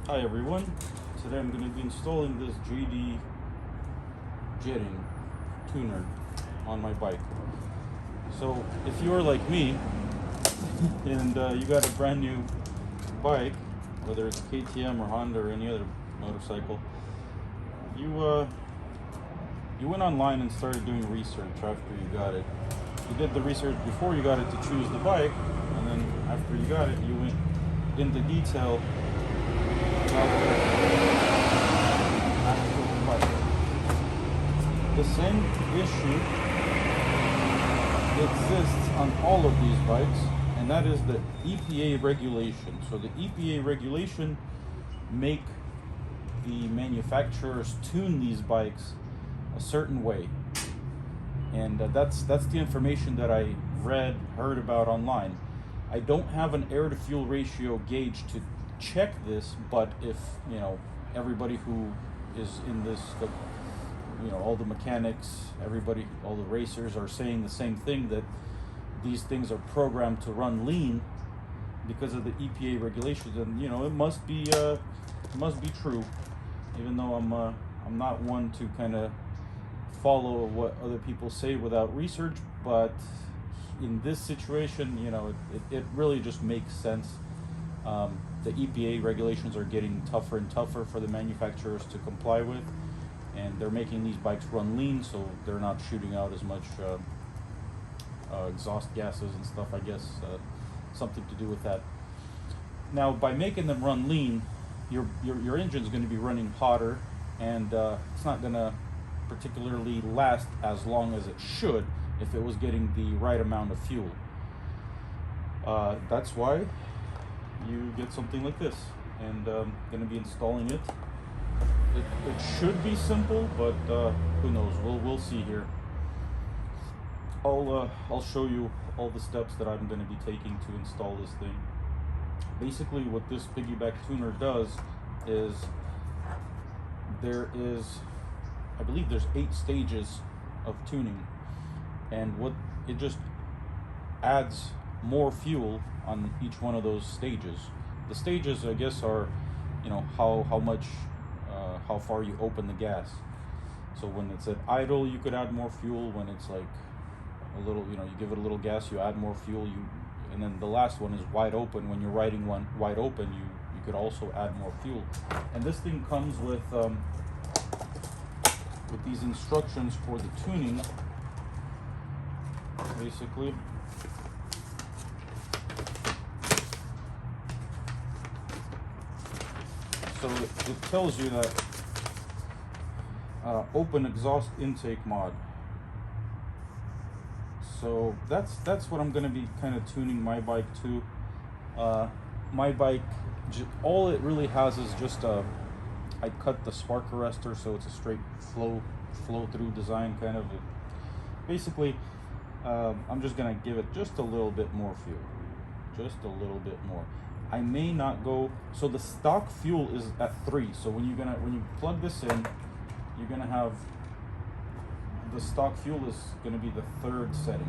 Hi everyone, today I'm going to be installing this JD jetting tuner on my bike. So if you're like me and you got a brand new bike, whether it's KTM or Honda or any other motorcycle, you went online and started doing research after you got it. You did the research before you got it to choose the bike, and then after you got it, you went into detail about the same issue exists on all of these bikes, and that is the EPA regulation. So the EPA regulation make the manufacturers tune these bikes a certain way, and that's the information that I heard about online. I don't have an air to fuel ratio gauge to check this, but if everybody who is in this, all the mechanics, everybody, all the racers are saying the same thing, that these things are programmed to run lean because of the EPA regulations, and it must be true, even though I'm not one to kind of follow what other people say without research. But in this situation, it really just makes sense. The EPA regulations are getting tougher and tougher for the manufacturers to comply with, and they're making these bikes run lean, so they're not shooting out as much exhaust gases and stuff. I guess something to do with that. Now, by making them run lean, your engine's going to be running hotter, and it's not going to particularly last as long as it should if it was getting the right amount of fuel. That's why you get something like this, and I'm going to be installing it. It should be simple, but who knows? We'll see here. I'll show you all the steps that I'm going to be taking to install this thing. Basically, what this piggyback tuner does is I believe there's 8 stages of tuning, and what it just adds more fuel on each one of those stages. The stages, I guess, are how much how far you open the gas. So when it's at idle, you could add more fuel. When it's like a little, you give it a little gas, you add more fuel. And then the last one is wide open. When you're riding one wide open, you could also add more fuel. And this thing comes with these instructions for the tuning, basically. So it tells you that open exhaust intake mod. So that's what I'm going to be kind of tuning my bike to. My bike, all it really has is just I cut the spark arrestor, so it's a straight flow through design kind of. Basically, I'm just going to give it just a little bit more fuel, just a little bit more. I may not go, so the stock fuel is at 3. So when you plug this in, you're gonna have the stock fuel is gonna be the 3rd setting.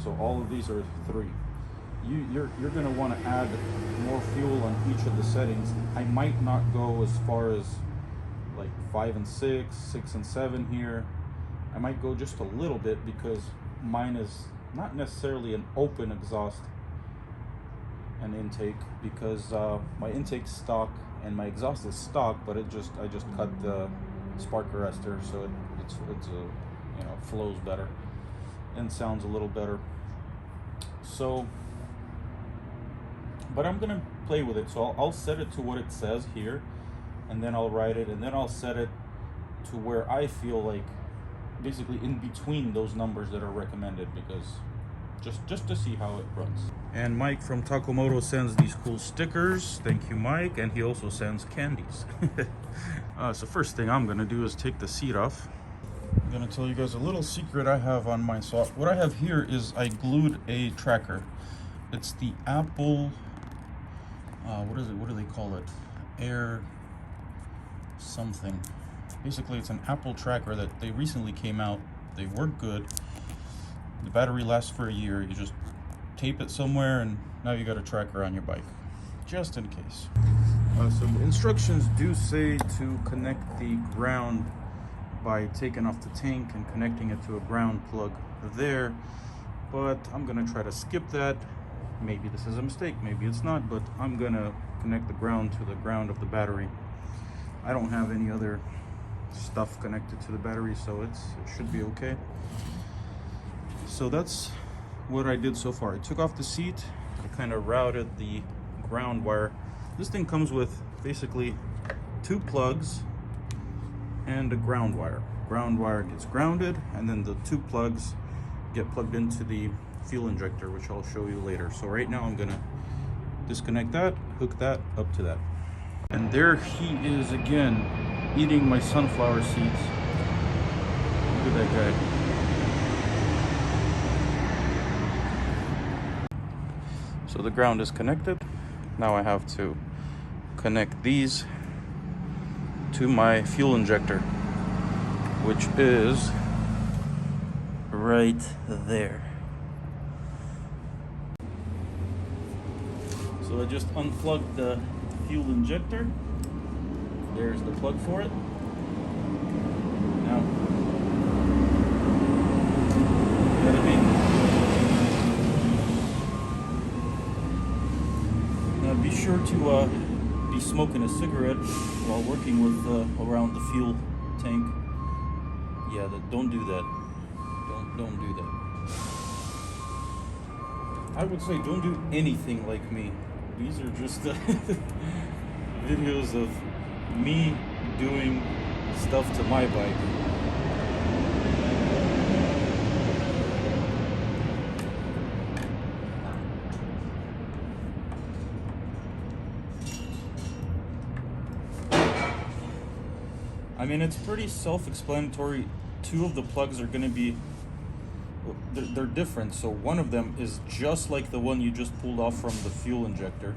So all of these are 3. You're gonna want to add more fuel on each of the settings. I might not go as far as like 5 and 6, 6 and 7 here. I might go just a little bit because mine is not necessarily an open exhaust and intake, because my intake's stock and my exhaust is stock, but I just cut the spark arrestor, so it's flows better and sounds a little better. So, but I'm gonna play with it, so I'll set it to what it says here, and then I'll write it, and then I'll set it to where I feel like basically in between those numbers that are recommended, because just to see how it runs. And Mike from Takomoto sends these cool stickers. Thank you, Mike. And he also sends candies. So first thing I'm gonna do is take the seat off. I'm gonna tell you guys a little secret I have on mine. So what I have here is I glued a tracker. It's the Apple, what is it? What do they call it? Air something. Basically, it's an Apple tracker that they recently came out. They work good. The battery lasts for a year. You just tape it somewhere, and now you got a tracker on your bike, just in case. So the instructions do say to connect the ground by taking off the tank and connecting it to a ground plug there, but I'm gonna try to skip that. Maybe this is a mistake, maybe it's not, but I'm gonna connect the ground to the ground of the battery. I don't have any other stuff connected to the battery, so it should be okay. So that's what I did so far. I took off the seat, I kind of routed the ground wire. This thing comes with basically 2 plugs and a ground wire. Ground wire gets grounded, and then the 2 plugs get plugged into the fuel injector, which I'll show you later. So right now I'm gonna disconnect that, hook that up to that. And there he is again, eating my sunflower seeds. Look at that guy. So the ground is connected. Now I have to connect these to my fuel injector, which is right there. So I just unplugged the fuel injector. There's the plug for it. Now, gotta be sure to be smoking a cigarette while working with around the fuel tank. Yeah, don't do that. Don't do that. I would say don't do anything like me. These are just videos of me doing stuff to my bike. I mean, it's pretty self-explanatory. 2 of the plugs are going to be, they're different. So one of them is just like the one you just pulled off from the fuel injector.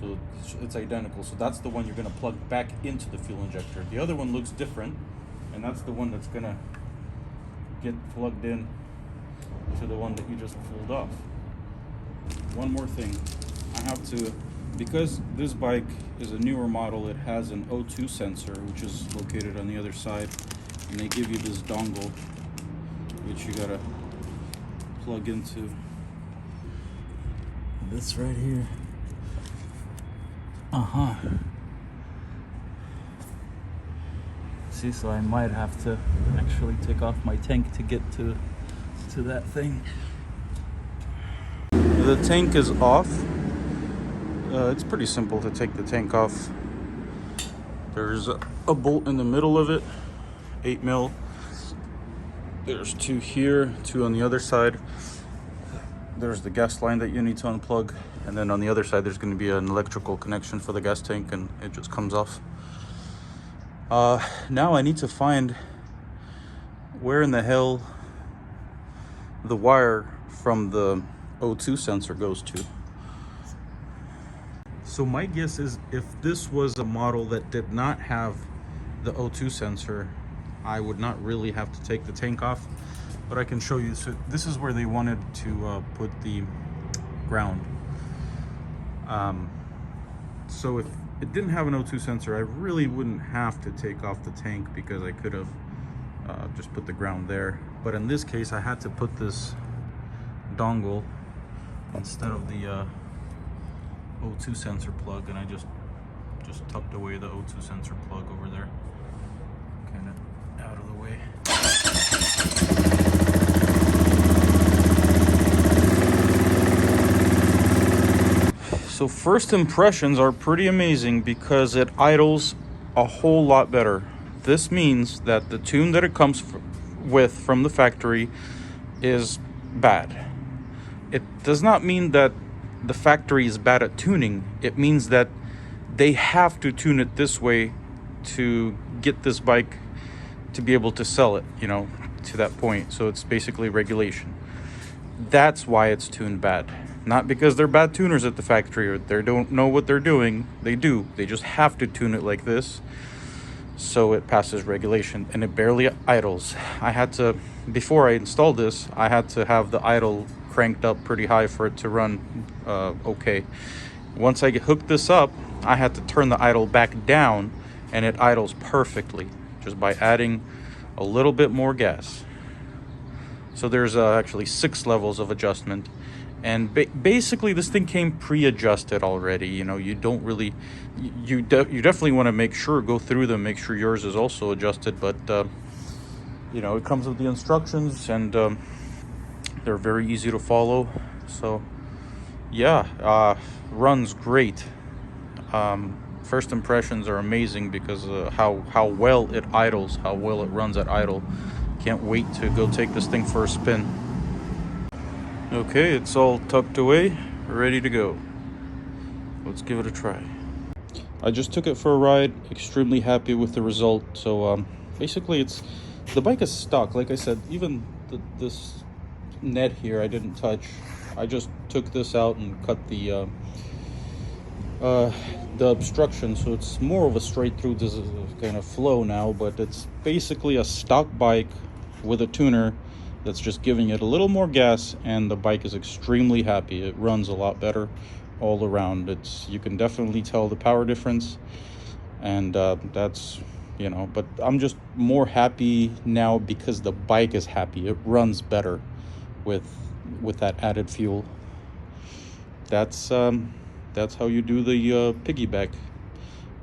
So it's identical. So that's the one you're going to plug back into the fuel injector. The other one looks different, and that's the one that's going to get plugged in to the one that you just pulled off. One more thing. I have to, because this bike is a newer model, it has an O2 sensor, which is located on the other side, and they give you this dongle, which you gotta plug into this right here. See, so I might have to actually take off my tank to get to that thing. The tank is off. It's pretty simple to take the tank off. There's a bolt in the middle of it, 8 mil. There's 2 here, 2 on the other side. There's the gas line that you need to unplug, and then on the other side there's going to be an electrical connection for the gas tank, and it just comes off. Now I need to find where in the hell the wire from the O2 sensor goes to. So my guess is, if this was a model that did not have the O2 sensor, I would not really have to take the tank off, but I can show you. So this is where they wanted to put the ground. So if it didn't have an O2 sensor, I really wouldn't have to take off the tank, because I could have just put the ground there. But in this case, I had to put this dongle instead of the O2 sensor plug, and I just tucked away the O2 sensor plug over there, kind of out of the way. So first impressions are pretty amazing, because it idles a whole lot better. This means that the tune that it comes with from the factory is bad. It does not mean that the factory is bad at tuning. It means that they have to tune it this way to get this bike to be able to sell it, you know, to that point. So it's basically regulation. That's why it's tuned bad. Not because they're bad tuners at the factory or they don't know what they're doing. They do. They just have to tune it like this so it passes regulation, and it barely idles. I had to, before I installed this, I had to have the idle cranked up pretty high for it to run okay. once I hooked this up, I had to turn the idle back down, and it idles perfectly just by adding a little bit more gas. So there's actually 6 levels of adjustment, and basically this thing came pre-adjusted already. You know, you don't really, you definitely want to make sure, go through them, make sure yours is also adjusted. But you know, it comes with the instructions, and they're very easy to follow. So yeah, runs great. First impressions are amazing because how well it idles, how well it runs at idle. Can't wait to go take this thing for a spin. Okay, it's all tucked away, ready to go. Let's give it a try. I just took it for a ride, extremely happy with the result. So basically the bike is stuck. Like I said, even this net here I didn't touch. I just took this out and cut the obstruction, so it's more of a straight through kind of flow now. But it's basically a stock bike with a tuner that's just giving it a little more gas, and the bike is extremely happy. It runs a lot better all around. You can definitely tell the power difference, and that's, you know, but I'm just more happy now because the bike is happy. It runs better with that added fuel. That's how you do the piggyback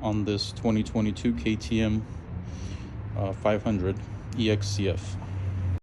on this 2022 KTM 500 excf.